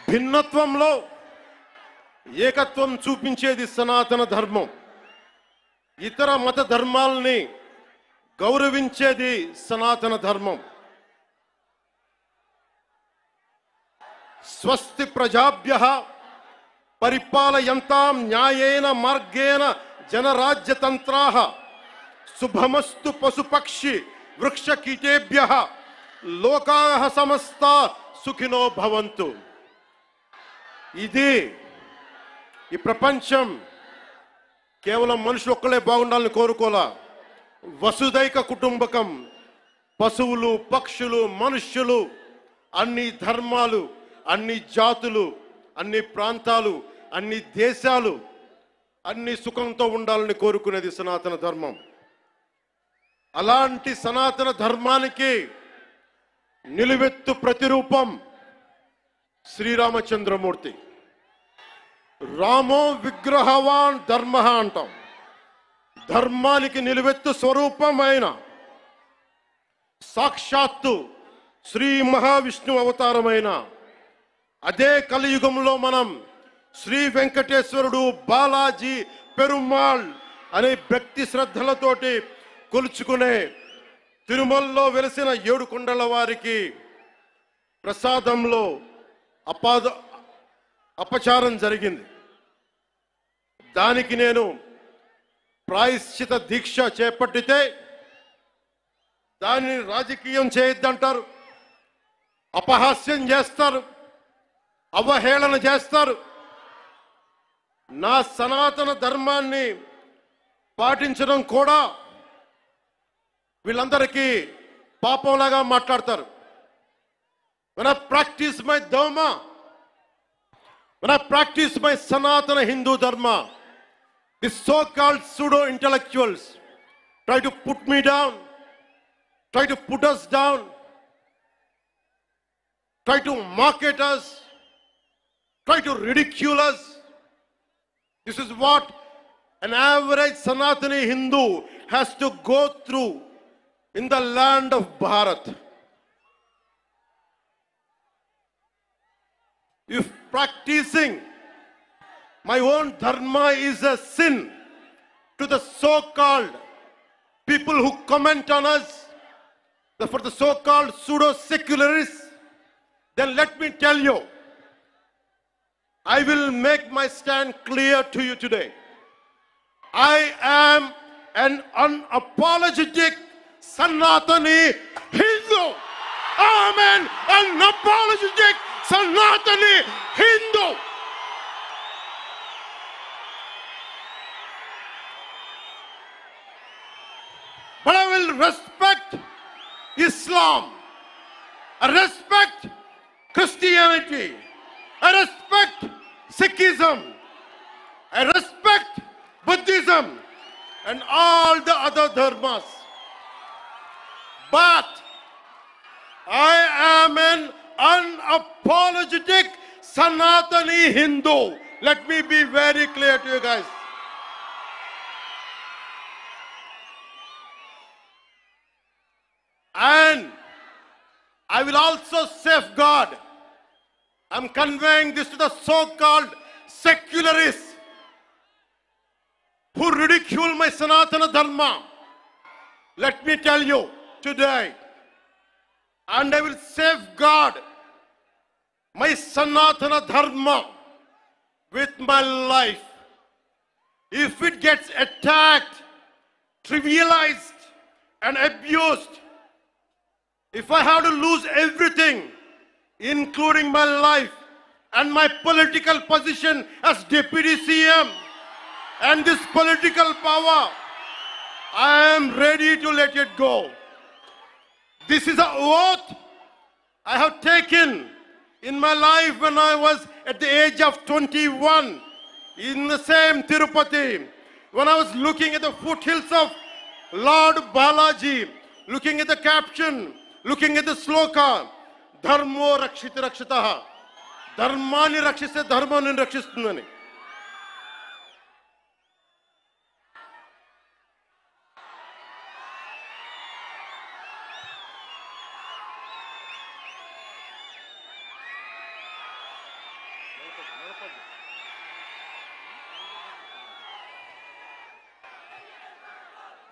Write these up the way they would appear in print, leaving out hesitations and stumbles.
భిన్నత్వంలో ఏకత్వం చూపించేది సనాతన ధర్మం. ఇతర మత ధర్మాలని గౌరవించేది సనాతన ధర్మం. స్వస్తి ప్రజాభ్యః పరిపాలయంతాం న్యాయేన మార్గేణ జనరాజ్యతంత్రాః శుభమస్తు పశుపక్షి వృక్షకీటేభ్యః లోకాః సమస్తా సుఖినో భవంతు. ఇది ఈ ప్రపంచం కేవలం మనుషులు ఒక్కలే బాగుండాలని కోరుకోలా. వసుదైక కుటుంబకం, పశువులు, పక్షులు, మనుష్యులు, అన్ని ధర్మాలు, అన్ని జాతులు, అన్ని ప్రాంతాలు, అన్ని దేశాలు అన్ని సుఖంతో ఉండాలని కోరుకునేది సనాతన ధర్మం. అలాంటి సనాతన ధర్మానికి నిలువెత్తు ప్రతిరూపం శ్రీరామచంద్రమూర్తి. రామో విగ్రహవాన్ ధర్మ అంటాం. ధర్మానికి నిలువెత్తు స్వరూపమైన సాక్షాత్తు శ్రీ మహావిష్ణు అవతారమైన అదే కలియుగంలో మనం శ్రీ వెంకటేశ్వరుడు, బాలాజీ, పెరుమాళ్ అనే భక్తి శ్రద్ధలతోటి కొలుచుకునే తిరుమలలో వెలిసిన 7 కొండల వారికి ప్రసాదంలో అపచారం జరిగింది. దానికి నేను ప్రాయశ్చిత దీక్ష చేపట్టితే దానిని రాజకీయం చేయొద్దంటారు, అపహాస్యం చేస్తారు, అవహేళన చేస్తారు. నా సనాతన ధర్మాన్ని పాటించడం కూడా వీళ్ళందరికీ పాపంలాగా మాట్లాడతారు. When I practice my dharma, when I practice my Sanatana Hindu dharma, the so-called pseudo-intellectuals try to put me down, try to put us down, try to mock at us, try to ridicule us. This is what an average Sanatani Hindu has to go through in the land of Bharat. If practicing my own dharma is a sin to the so-called people who comment on us, for the so-called pseudo-secularists, then let me tell you, I will make my stand clear to you today. I am an unapologetic Sanatani Hindu. I am an unapologetic Sanatani Hindu. But I will respect Islam. I respect Christianity. I respect Sikhism. I respect Buddhism and all the other dharmas. But I am an unapologetic Sanatani Hindu. Let me be very clear to you guys. And I will also safeguard. I'm conveying this to the so-called secularists who ridicule my Sanatana Dharma. Let me tell you today, and I will safeguard my Sanatana Dharma with my life. If it gets attacked, trivialized, and abused, if I have to lose everything, including my life and my political position as Deputy CM and this political power, I am ready to let it go. This is an oath I have taken in my life when I was at the age of 21 in the same Tirupati, when I was looking at the foothills of Lord Balaji, looking at the caption, looking at the sloka, Dharmo Rakshita Rakshitaha, Dharmani Rakshise Dharmani Rakshistundani.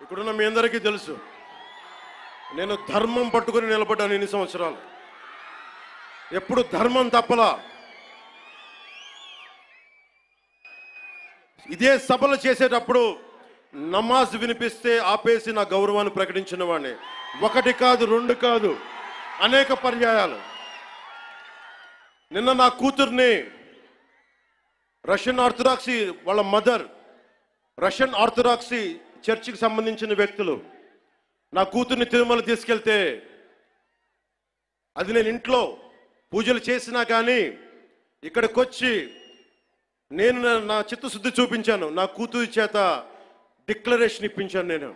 ఇక్కడున్న మీ అందరికీ తెలుసు, నేను ధర్మం పట్టుకుని నిలబడ్డాను ఇన్ని సంవత్సరాలు. ఎప్పుడు ధర్మం తప్పలా. ఇదే సభలు చేసేటప్పుడు నమాజ్ వినిపిస్తే ఆపేసి నా గౌరవాన్ని ప్రకటించిన వాడిని. ఒకటి కాదు, రెండు కాదు, అనేక పర్యాయాలు. నిన్న నా కూతుర్ని రష్యన్ ఆర్థడాక్సీ, వాళ్ళ మదర్ రష్యన్ ఆర్థడాక్సీ చర్చికి సంబంధించిన వ్యక్తులు నా కూతుర్ని తిరుమల తీసుకెళ్తే, అది నేను ఇంట్లో పూజలు చేసినా కానీ ఇక్కడికి వచ్చి నేను నా చిత్తశుద్ధి చూపించాను. నా కూతురి చేత డిక్లరేషన్ ఇప్పించాను. నేను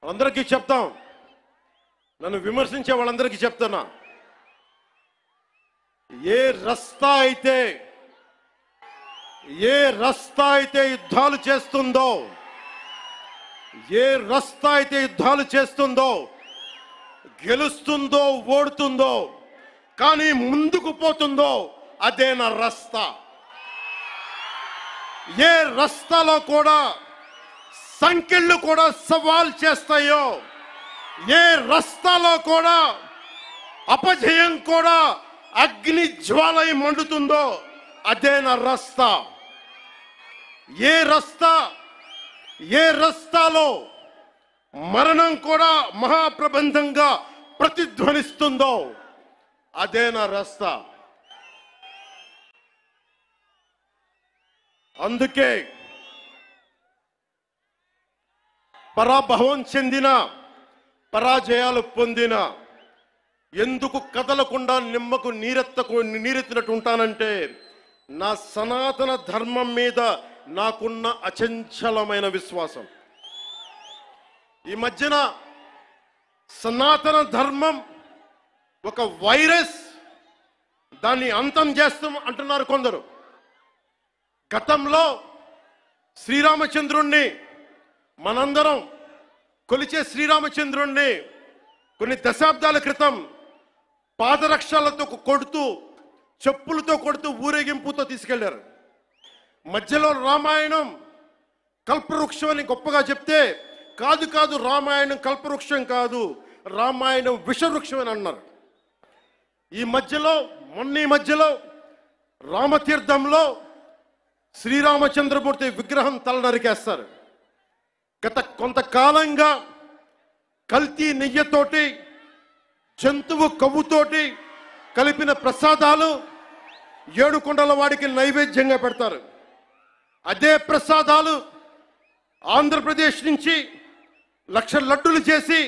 అందరికీ చెప్తాం, నన్ను విమర్శించే వాళ్ళందరికీ చెప్తున్నా, ఏ రస్తా అయితే యుద్ధాలు చేస్తుందో, ఏ రస్తా అయితే యుద్ధాలు చేస్తుందో, గెలుస్తుందో ఓడుతుందో, కానీ ముందుకు పోతుందో అదే నా రస్తా. ఏ రస్తాలో కూడా సంఖ్యలు కూడా సవాల్ చేస్తాయో, ఏ రస్తాలో కూడా అపజయం కూడా అగ్ని జ్వాలై మండుతుందో అదే నా రస్తా. ఏ రస్తాలో మరణం కూడా మహాప్రబంధంగా ప్రతిధ్వనిస్తుందో అదే నా రస్తా. అందుకే పరాభవం చెందిన, పరాజయాలు పొందిన ఎందుకు కదలకుండా నిమ్మకు నీరెత్తినట్టు ఉంటానంటే, నా సనాతన ధర్మం మీద నాకున్న అచంచలమైన విశ్వాసం. ఈ మధ్యన సనాతన ధర్మం ఒక వైరస్, దాన్ని అంతం చేస్తాం అంటున్నారు కొందరు. గతంలో శ్రీరామచంద్రుణ్ణి, మనందరం కొలిచే శ్రీరామచంద్రుణ్ణి కొన్ని దశాబ్దాల క్రితం పాదరక్షలతో కొడుతూ, చెప్పులతో కొడుతూ, ఊరేగింపుతో తీసుకెళ్లారు. మధ్యలో రామాయణం కల్పవృక్షం అని గొప్పగా చెప్తే, కాదు రామాయణం కల్పవృక్షం కాదు, రామాయణం విషవృక్షం అని అన్నారు. ఈ మధ్యలో రామతీర్థంలో శ్రీరామచంద్రమూర్తి విగ్రహం తల నరికేస్తారు. గత కొంతకాలంగా కల్తీ నెయ్యతోటి, జంతువు కొవ్వుతోటి కలిపిన ప్రసాదాలు ఏడుకొండల వాడికి నైవేద్యంగా పెడతారు. అదే ప్రసాదాలు ఆంధ్రప్రదేశ్ నుంచి 1,00,000 లడ్డులు చేసి